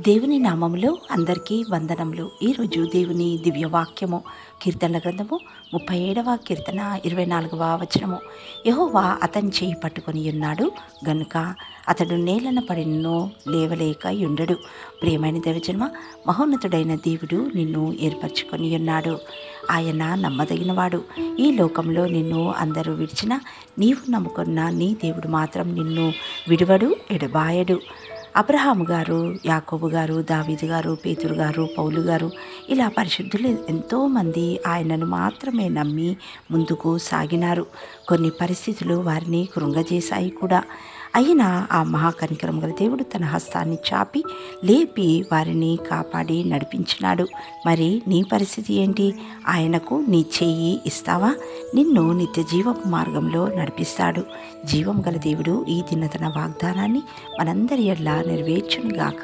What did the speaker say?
దేవుని నామములో అందరికీ వందనములు. ఈరోజు దేవుని దివ్యవాక్యము కీర్తనల గ్రంథము 37వ కీర్తన 24వ వచనము. యెహోవా అతని చేయి పట్టుకొని ఉన్నాడు గనుక అతడు నేలన పడినను లేవలేక ఉండడు. ప్రియమైన దేవజన్మ, మహోన్నతుడైన దేవుడు నిన్ను ఏర్పరచుకొని ఉన్నాడు. ఆయన నమ్మదగినవాడు. ఈ లోకంలో నిన్ను అందరూ విడిచినా నీవు నమ్ముకున్న నీ దేవుడు మాత్రం నిన్ను విడువడు, ఎడబాయడు. అబ్రహాము గారు, యాకోబు గారు, దావీదు గారు, పేతురు గారు, పౌలు గారు, ఇలా పరిశుద్ధులు ఎంతోమంది ఆయనను మాత్రమే నమ్మి ముందుకు సాగినారు. కొన్ని పరిస్థితులు వారిని కృంగజేశాయి కూడా. అయినా ఆ మహాకనికరం గల దేవుడు తన హస్తాన్ని చాపి లేపి వారిని కాపాడి నడిపించినాడు. మరి నీ పరిస్థితి ఏంటి? ఆయనకు నీ చెయ్యి ఇస్తావా? నిన్ను నిత్య జీవపు మార్గంలో నడిపిస్తాడు. జీవం గల దేవుడు ఈ దిన తన వాగ్దానాన్ని మనందరి ఎడల నెరవేర్చునుగాక.